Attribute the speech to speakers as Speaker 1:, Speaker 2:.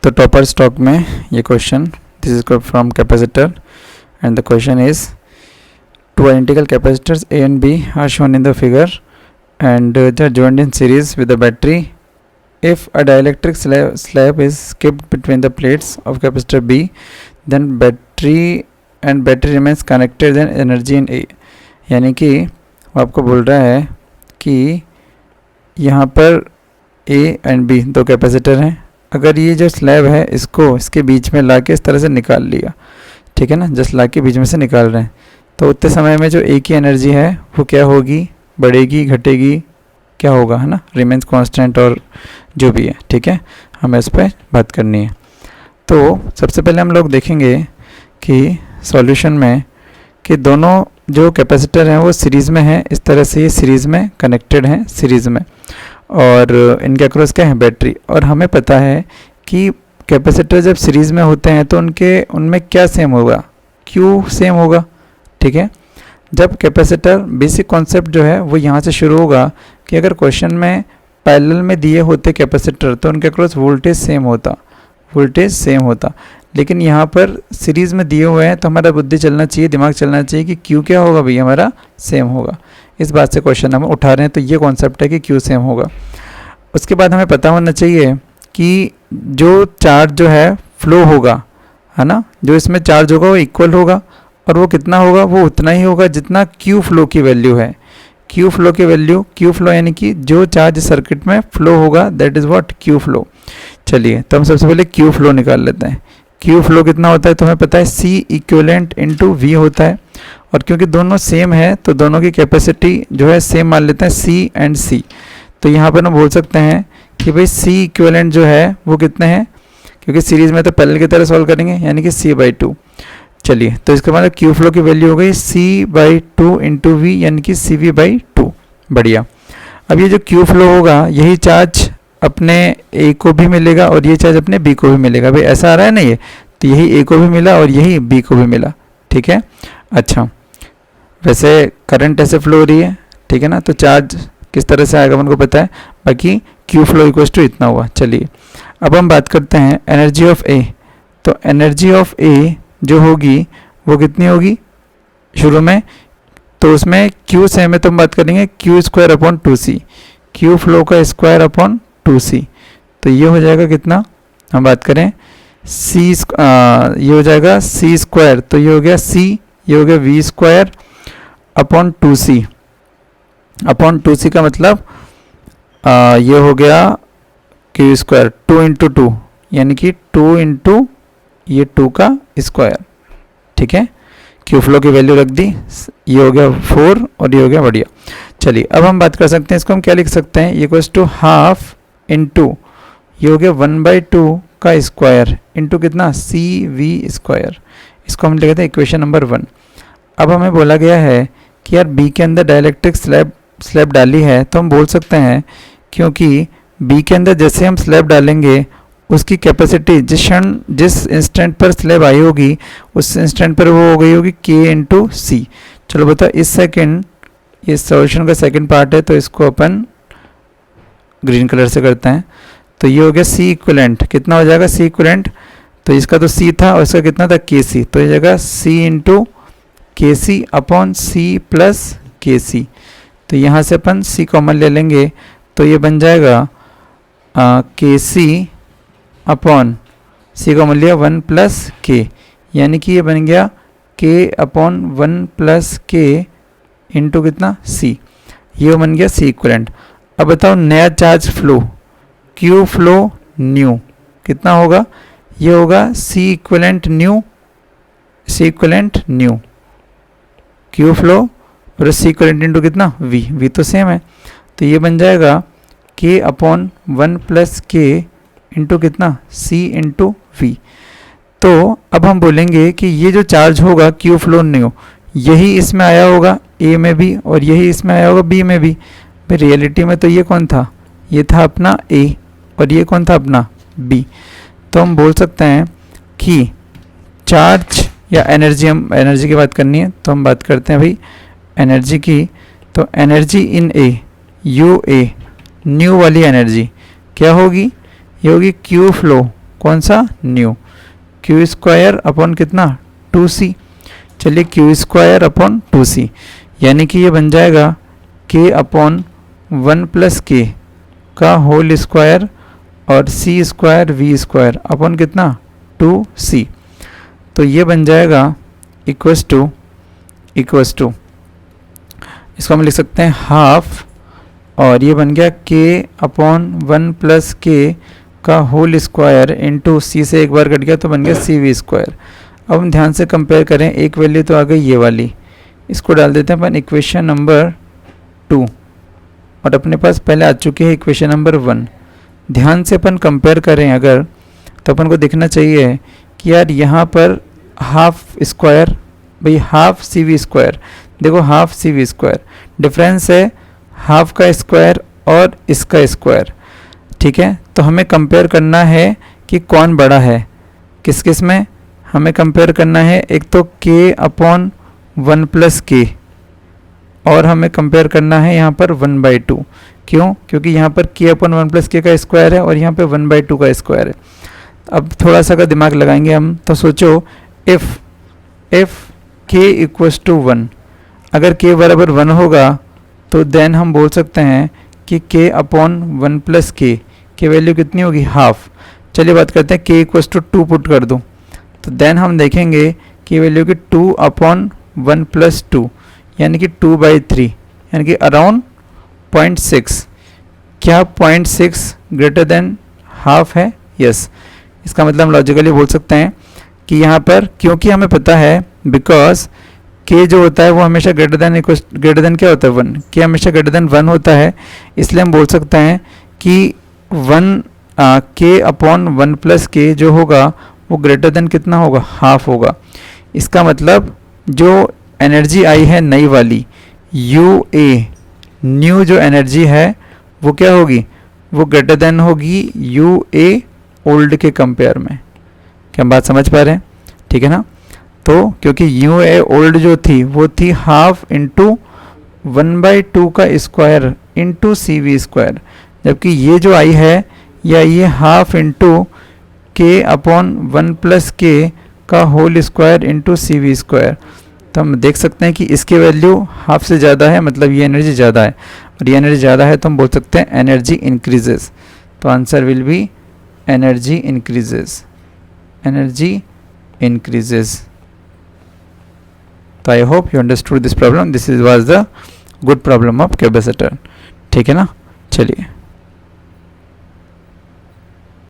Speaker 1: तो topper stock में ये question, this is from capacitor and the question is two identical capacitors A and B are shown in the figure and they are joined in series with a battery. If a dielectric slab is kept between the plates of capacitor B, then battery remains connected, then energy in A. यानी कि वो आपको बोल रहा है कि यहाँ पर A and B दो कैपेसिटर हैं, अगर ये जो स्लैब है इसको इसके बीच में ला के इस तरह से निकाल लिया, ठीक है ना, जस्ट ला के बीच में से निकाल रहे हैं, तो उतने समय में जो A की एनर्जी है वो क्या होगी, बढ़ेगी, घटेगी, क्या होगा, है ना, रिमेंस कांस्टेंट और जो भी है, ठीक है, हमें इस पर बात करनी है। तो सबसे पहले हम लोग देखेंगे कि सॉल्यूशन में कि दोनों जो कैपेसिटर हैं वो सीरीज़ में हैं, इस तरह से ये सीरीज़ में कनेक्टेड हैं, सीरीज़ में, और इनके अक्रॉस क्या है, बैटरी। और हमें पता है कि कैपेसिटर जब सीरीज़ में होते हैं तो उनमें क्या सेम होगा, क्यू सेम होगा, ठीक है। जब कैपेसिटर, बेसिक कॉन्सेप्ट जो है वो यहाँ से शुरू होगा कि अगर क्वेश्चन में पैरेलल में दिए होते कैपेसिटर तो उनके अक्रॉस वोल्टेज सेम होता, लेकिन यहाँ पर सीरीज़ में दिए हुए हैं तो हमारा बुद्धि चलना चाहिए, दिमाग चलना चाहिए कि क्यू क्या होगा भाई, हमारा सेम होगा। इस बात से क्वेश्चन हम उठा रहे हैं, तो ये कॉन्सेप्ट है कि क्यू सेम होगा। उसके बाद हमें पता होना चाहिए कि जो चार्ज जो है फ्लो होगा, है ना, जो इसमें चार्ज होगा वो इक्वल होगा, और वो कितना होगा, वो उतना ही होगा जितना क्यू फ्लो की वैल्यू है। क्यू फ्लो की वैल्यू, क्यू फ्लो यानी कि जो चार्ज सर्किट में फ्लो होगा, that is what, Q flow. चलिए, तो हम सबसे पहले क्यू फ्लो निकाल लेते हैं। क्यू फ्लो कितना होता है तो हमें पता है C इक्विवेलेंट इंटू V होता है, और क्योंकि दोनों सेम है तो दोनों की कैपेसिटी जो है सेम मान लेते हैं, C एंड C। तो यहाँ पर हम बोल सकते हैं कि भाई C इक्विवेलेंट जो है वो कितने हैं, क्योंकि सीरीज़ में तो पैरेलल की तरह सॉल्व करेंगे, यानी कि C/2। चलिए, तो इसके बाद क्यू फ्लो की वैल्यू हो गई C/2 इंटू V, यानी कि CV/2। बढ़िया। अब ये जो क्यू फ्लो होगा, यही चार्ज अपने A को भी मिलेगा और ये चार्ज अपने B को भी मिलेगा। भाई ऐसा आ रहा है ना, ये तो यही A को भी मिला और यही B को भी मिला, ठीक है। अच्छा, वैसे करंट ऐसे फ्लो हो रही है, ठीक है ना, तो चार्ज किस तरह से आएगा उनको पता है, बाकी क्यू फ्लो इक्वल्स टू इतना हुआ। चलिए, अब हम बात करते हैं एनर्जी ऑफ A। तो एनर्जी ऑफ A जो होगी वो कितनी होगी शुरू में, तो उसमें क्यू सेम है तो हम बात करेंगे Q²/2C, क्यू फ्लो का स्क्वायर/2C। तो ये हो जाएगा कितना, हम बात करें ये हो जाएगा C², तो ये हो गया C, ये हो गया V²/2C का मतलब ये हो गया Q², 2 इंटू 2, यानी कि 2 इंटू ये 2 का स्क्वायर, ठीक है। क्यू फ्लो की वैल्यू रख दी, ये हो गया 4 और ये हो गया, बढ़िया। चलिए, अब हम बात कर सकते हैं, इसको हम क्या लिख सकते हैं, इक्वल्स टू हाफ इंटू ये हो गया 1/2 का स्क्वायर इंटू कितना, CV²। इसको हम लिखते हैं इक्वेशन नंबर 1। अब हमें बोला गया है कि यार B के अंदर डाइलेक्ट्रिक स्लैब डाली है, तो हम बोल सकते हैं क्योंकि B के अंदर जैसे हम स्लैब डालेंगे उसकी कैपेसिटी जिस इंस्टेंट पर स्लैब आई होगी उस इंस्टेंट पर वो हो गई होगी K इंटू C। चलो बताओ, इस सॉल्यूशन का सेकंड पार्ट है, तो इसको अपन ग्रीन कलर से करते हैं। तो ये हो गया C इक्विवेलेंट, कितना हो जाएगा C इक्विवेलेंट, तो इसका तो C था और इसका कितना था KC, तो ये जगह C into KC/C plus KC। तो यहाँ से अपन C कॉमन ले लेंगे, तो ये बन जाएगा KC/C कॉमन लिया 1 प्लस K, यानी कि ये बन गया K/1 प्लस K इंटू कितना C, ये बन गया C इक्विवेलेंट। अब बताओ नया charge flow, Q flow new कितना होगा, ये होगा C equivalent new Q flow और C इक्विवेलेंट इंटू कितना V तो सेम है, तो ये बन जाएगा K/1 प्लस K इंटू कितना C इंटू V। तो अब हम बोलेंगे कि ये जो चार्ज होगा क्यू फ्लो न्यू, यही इसमें आया होगा A में भी और यही इसमें आया होगा B में भी। भाई रियलिटी में तो ये कौन था, ये था अपना A और ये कौन था अपना B। तो हम बोल सकते हैं कि चार्ज या एनर्जी, हम एनर्जी की बात करनी है तो हम बात करते हैं भाई एनर्जी की। तो energy in A, UA new वाली एनर्जी क्या होगी, ये होगी क्यू फ्लो कौन सा, न्यू, क्यू स्क्वायर अपॉन कितना 2c। चलिए क्यू स्क्वायर अपॉन 2c, यानी कि ये बन जाएगा k अपॉन 1 प्लस के का होल स्क्वायर और c square v square upon कितना 2c। तो ये बन जाएगा इक्वस टू इसको हम लिख सकते हैं हाफ, और ये बन गया k अपॉन 1 प्लस के का होल स्क्वायर इंटू सी से एक बार कट गया तो बन गया सी वी स्क्वायर। अब हम ध्यान से कंपेयर करें, एक वैल्यू तो आ गई ये वाली, इसको डाल देते हैं अपन इक्वेशन नंबर 2, और अपने पास पहले आ चुकी है इक्वेशन नंबर 1। ध्यान से अपन कंपेयर करें अगर, तो अपन को दिखना चाहिए कि यार यहाँ पर हाफ स्क्वायर, भाई हाफ सी वी स्क्वायर, देखो half C V square, difference है हाफ का स्क्वायर और इसका स्क्वायर, ठीक है। तो हमें कंपेयर करना है कि कौन बड़ा है, किस किस में हमें कंपेयर करना है, एक तो k अपॉन 1 प्लस के, और हमें कंपेयर करना है यहाँ पर 1/2। क्यों? क्योंकि यहाँ पर k अपॉन 1 प्लस के का स्क्वायर है और यहाँ पे 1/2 का स्क्वायर है। अब थोड़ा सा का दिमाग लगाएंगे हम, तो सोचो इफ़ k इक्वल्स टू 1, अगर k बराबर 1 होगा तो देन हम बोल सकते हैं कि k अपॉन 1 प्लस के की वैल्यू कितनी होगी, हाफ। चलिए बात करते हैं k इक्वल्स टू 2 पुट कर दूँ, तो देन हम देखेंगे कि वैल्यू की 2 अपॉन 1 प्लस 2 यानी कि 2/3, यानी कि अराउंड 0.6। क्या 0.6 ग्रेटर देन हाफ है? यस। इसका मतलब हम लॉजिकली बोल सकते हैं कि यहाँ पर, क्योंकि हमें पता है बिकॉज k जो होता है वो हमेशा ग्रेटर देन क्या होता है 1, k हमेशा ग्रेटर देन 1 होता है, इसलिए हम बोल सकते हैं कि k अपॉन 1 प्लस के जो होगा वो ग्रेटर देन कितना होगा, हाफ होगा। इसका मतलब जो एनर्जी आई है नई वाली यू ए, न्यू जो एनर्जी है वो क्या होगी, वो ग्रेटर देन होगी यू ए ओल्ड के कंपेयर में। क्या हम बात समझ पा रहे हैं? ठीक है ना। तो क्योंकि यू ए ओल्ड जो थी वो थी हाफ इंटू 1/2 का square into C V square, जबकि ये जो आई है या ये half into K upon 1 plus K का whole square into C V square. तो हम देख सकते हैं कि इसकी वैल्यू हाफ से ज़्यादा है, मतलब ये एनर्जी ज़्यादा है, और ये एनर्जी ज़्यादा है तो हम बोल सकते हैं एनर्जी इंक्रीजेस। तो answer will be energy increases, energy increases. तो I hope you understood this problem, this is was the good problem of capacitor. ठीक है ना। चलिए